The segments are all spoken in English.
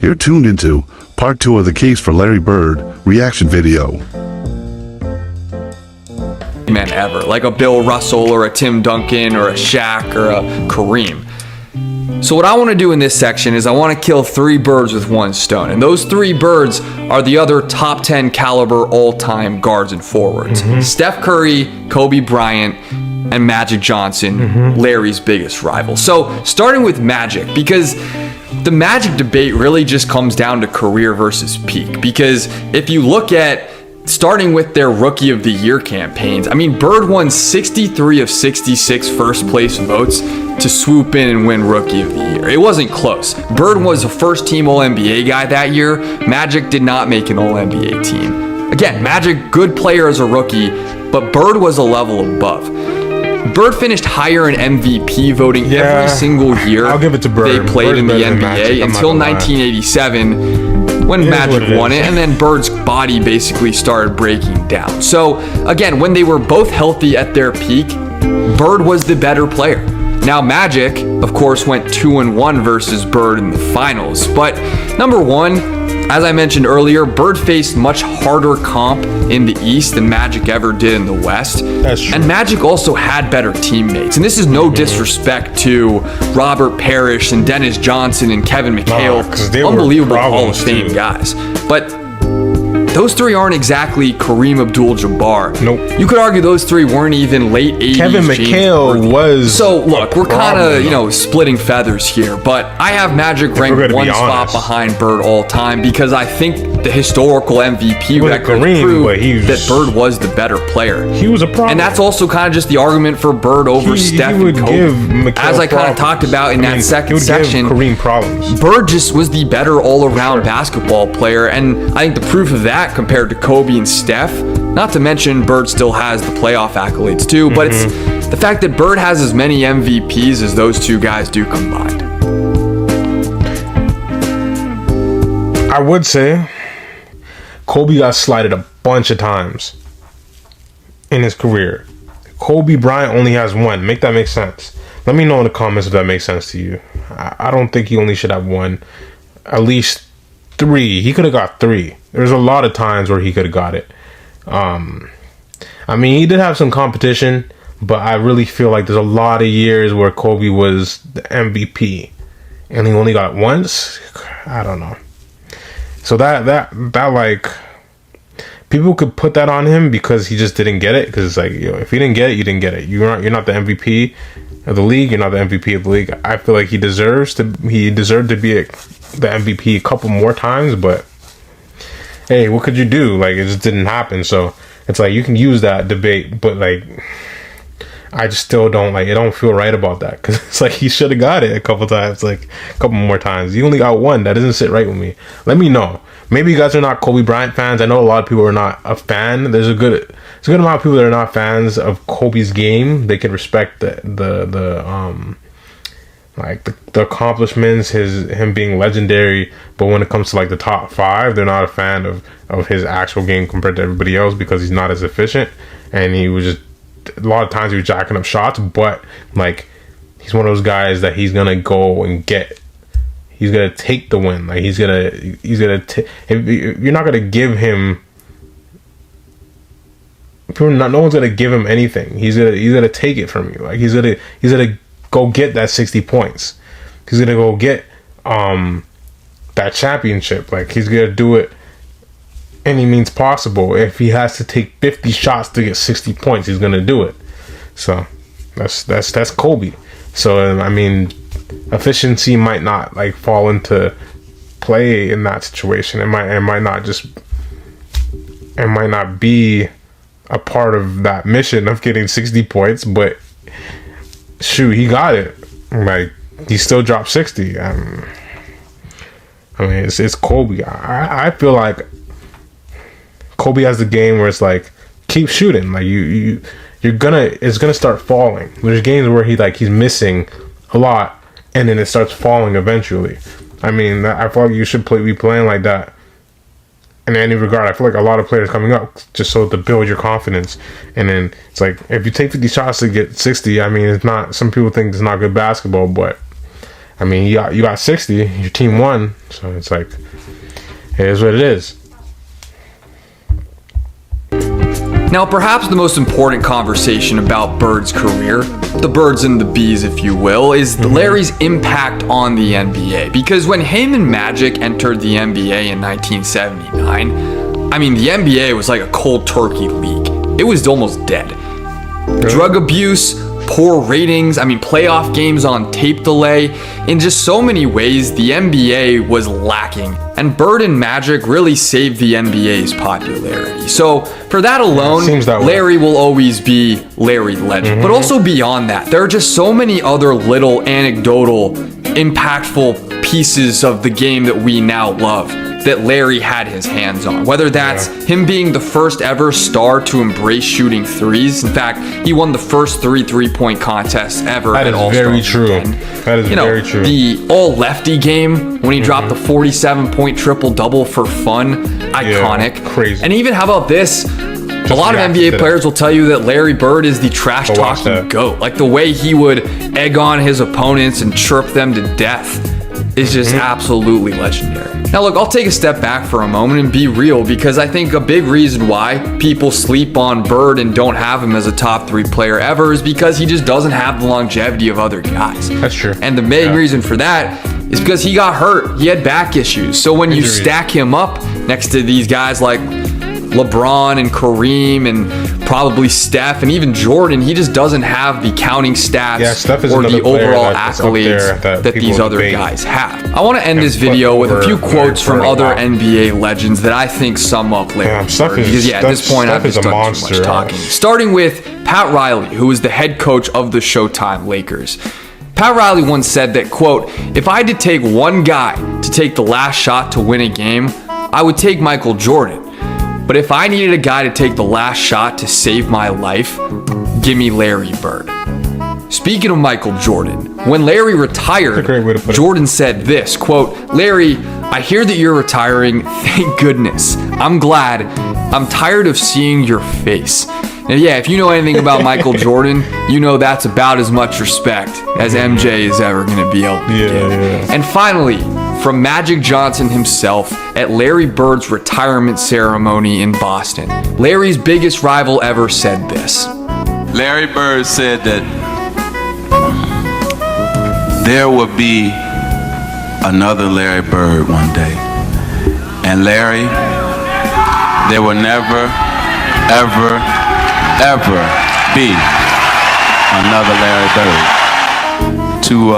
You're tuned into part 2 of the Case for Larry Bird reaction video. Man ever, like a Bill Russell or a Tim Duncan or a Shaq or a Kareem. So what I want to do in this section is I want to kill 3 birds with 1 stone. And those 3 birds are the other top 10 caliber all-time guards and forwards. Steph Curry, Kobe Bryant, and Magic Johnson, Larry's biggest rival. So starting with Magic, because the Magic debate really just comes down to career versus peak. Because if you look at starting with their Rookie of the Year campaigns, I mean, Bird won 63 of 66 first place votes to swoop in and win Rookie of the Year. It wasn't close. Bird was a first team All-NBA guy that year. Magic did not make an All-NBA team. Again, Magic, good player as a rookie, but Bird was a level above. Bird finished higher in MVP voting every single year. I'll give it to Bird. They played Bird's in the better than NBA Magic, until 1987 when Magic won it, and then Bird's body basically started breaking down. So again, when they were both healthy at their peak, Bird was the better player. Now Magic, of course, went 2-1 versus Bird in the finals. But number one, as I mentioned earlier, Bird faced much harder comp in the East than Magic ever did in the West. That's true. And Magic also had better teammates. And this is no disrespect to Robert Parrish and Dennis Johnson and Kevin McHale. 'cause they were Unbelievable Hall of problems, Fame too. guys. But those 3 aren't exactly Kareem Abdul-Jabbar. Nope. You could argue those 3 weren't even late 80s. Kevin James McHale Worthy. was So look, we're kind of, problem. splitting feathers here, but I have Magic we're ranked gonna be 1 spot honest. behind Bird all time because I think the historical MVP Wasn't record Kareem, proved but he was- that Bird was the better player. He was a problem. And that's also kind of just the argument for Bird over Steph would and give Kobe. McHale As I kind of problems. talked about in I that mean, second he would section, give Kareem problems. Bird just was the better all-around basketball player, and I think the proof of that compared to Kobe and Steph, not to mention Bird still has the playoff accolades too, but it's the fact that Bird has as many MVPs as those 2 guys do combined. I would say Kobe got slighted a bunch of times in his career. Kobe Bryant only has 1. Make that make sense. Let me know in the comments if that makes sense to you. I don't think he only should have 1. At least 3. He could have got 3. There's a lot of times where he could have got it. I mean, he did have some competition, but I really feel like there's a lot of years where Kobe was the MVP and he only got it once. I don't know. So that like, people could put that on him because he just didn't get it. Because it's like, if you didn't get it, you didn't get it. You're not the MVP of the league. You're not the MVP of the league. I feel like he deserved to be the MVP a couple more times. But hey, what could you do? Like, it just didn't happen. So it's like, you can use that debate, but like, I just still don't like. It don't feel right about that because it's like he should have got it a couple times, like a couple more times. You only got 1. That doesn't sit right with me. Let me know. Maybe you guys are not Kobe Bryant fans. I know a lot of people are not a fan. There's a good amount of people that are not fans of Kobe's game. They can respect the accomplishments, him being legendary. But when it comes to like the top 5, they're not a fan of his actual game compared to everybody else because he's not as efficient, and he was just. A lot of times he was jacking up shots, but like, he's one of those guys that he's gonna go and get. He's gonna take the win. Like, he's gonna. If you're not gonna give him. No one's gonna give him anything. He's gonna take it from you. Like, he's gonna go get that 60 points. He's gonna go get that championship. Like, he's gonna do it any means possible. If he has to take 50 shots to get 60 points, he's gonna do it. So that's Kobe. So I mean, efficiency might not like fall into play in that situation. It might not be a part of that mission of getting 60 points. But shoot, he got it. Like, he still dropped 60. I mean, it's Kobe. I feel like Kobe has the game where it's like, keep shooting. Like, it's gonna start falling. There's games where he's missing a lot, and then it starts falling eventually. I mean, I feel like you should be playing like that in any regard. I feel like a lot of players coming up just so to build your confidence. And then it's like, if you take 50 shots to get 60, I mean, it's not. Some people think it's not good basketball, but I mean, you got 60. Your team won, so it's like, it is what it is. Now, perhaps the most important conversation about Bird's career, the birds and the bees, if you will, is Larry's impact on the NBA. Because when him and Magic entered the NBA in 1979, I mean, the NBA was like a cold turkey league. It was almost dead. Drug abuse, poor ratings, I mean, playoff games on tape delay. In just so many ways, the NBA was lacking. And Bird and Magic really saved the NBA's popularity. So for that alone, Larry will always be Larry Legend. But also beyond that, there are just so many other little anecdotal, impactful pieces of the game that we now love that Larry had his hands on. Whether that's him being the first ever star to embrace shooting threes. In fact, he won the first 3-point contest ever at All-Star. That is very true. That is very true. The all-lefty game when he dropped the 47-point triple-double for fun. Iconic. Yeah, crazy. And even, how about this? A lot of NBA players will tell you that Larry Bird is the trash-talking GOAT. Like the way he would egg on his opponents and chirp them to death is just absolutely legendary. Now look, I'll take a step back for a moment and be real, because I think a big reason why people sleep on Bird and don't have him as a top 3 player ever is because he just doesn't have the longevity of other guys. That's true. And the main reason for that is because he got hurt. He had back issues. So when you stack him up next to these guys like LeBron and Kareem and probably Steph and even Jordan, he just doesn't have the counting stats or the overall accolades that these other guys have. I want to end this video with a few quotes from other NBA legends that I think sum up Larry Bird. Because at this point I've just done too much talking. Starting with Pat Riley, who was the head coach of the Showtime Lakers. Pat Riley once said that, quote, "If I had to take one guy to take the last shot to win a game, I would take Michael Jordan. But if I needed a guy to take the last shot to save my life, give me Larry Bird." Speaking of Michael Jordan, when Larry retired, Jordan said this, quote, "Larry, I hear that you're retiring. Thank goodness. I'm glad. I'm tired of seeing your face." Now, yeah, if you know anything about Michael Jordan, you know that's about as much respect as MJ is ever going to be able to give. And finally, from Magic Johnson himself at Larry Bird's retirement ceremony in Boston, Larry's biggest rival ever said this. Larry Bird said that there would be another Larry Bird one day. And Larry, there will never, ever, ever be another Larry Bird. To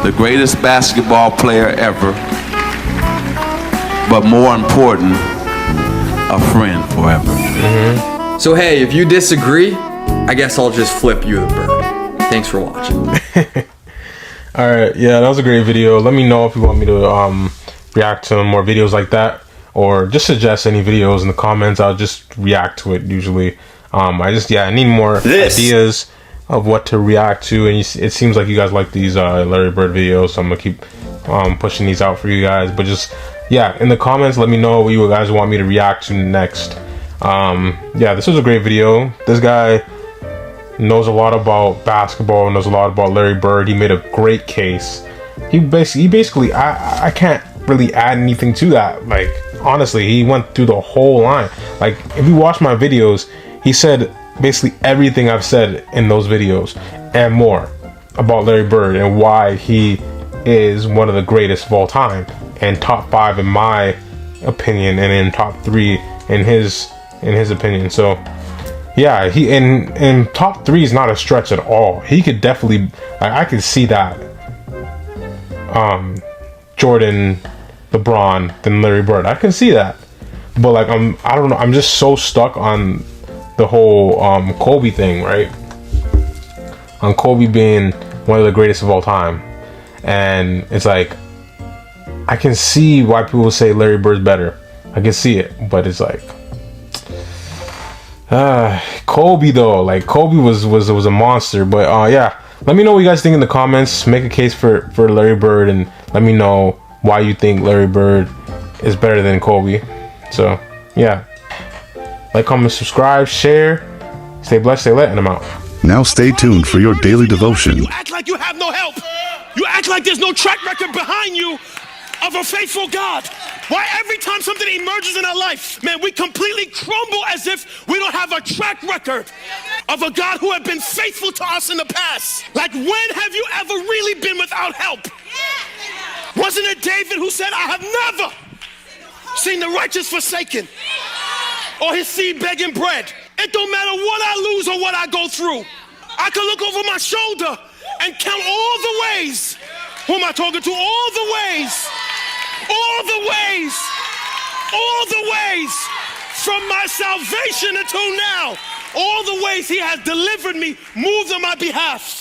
the greatest basketball player ever, but more important, a friend forever. So hey, if you disagree, I guess I'll just flip you the bird. Thanks for watching. Alright, yeah, that was a great video. Let me know if you want me to react to more videos like that, or just suggest any videos in the comments. I'll just react to it usually. I need more ideas of what to react to, and it seems like you guys like these Larry Bird videos, so I'm gonna keep pushing these out for you guys. But just in the comments, let me know what you guys want me to react to next. This was a great video. This guy knows a lot about basketball, knows a lot about Larry Bird. He made a great case. He basically I can't really add anything to that. Like, honestly, he went through the whole line. Like, if you watch my videos, he said basically everything I've said in those videos and more about Larry Bird and why he is one of the greatest of all time, and top 5 in my opinion, and in top 3 in his opinion. So yeah, he in top 3 is not a stretch at all. He could definitely, I could see that Jordan, LeBron, then Larry Bird. I can see that. But like, I don't know, I'm just so stuck on the whole Kobe thing, right? On Kobe being one of the greatest of all time. And it's like, I can see why people say Larry Bird's better. I can see it, but it's like, Kobe though, like Kobe was a monster. But let me know what you guys think in the comments. Make a case for Larry Bird, and let me know why you think Larry Bird is better than Kobe. So yeah, like, comment, subscribe, share. Stay blessed, stay lit, and I'm out. Now stay tuned for your daily devotion. You act like you have no help. You act like there's no track record behind you of a faithful God. Why every time something emerges in our life, man, we completely crumble as if we don't have a track record of a God who had been faithful to us in the past. Like, when have you ever really been without help? Wasn't it David who said, I have never seen the righteous forsaken or his seed begging bread? It don't matter what I lose or what I go through. I can look over my shoulder and count all the ways. Who am I talking to? All the ways. All the ways. All the ways from my salvation until now. All the ways he has delivered me, moved on my behalf.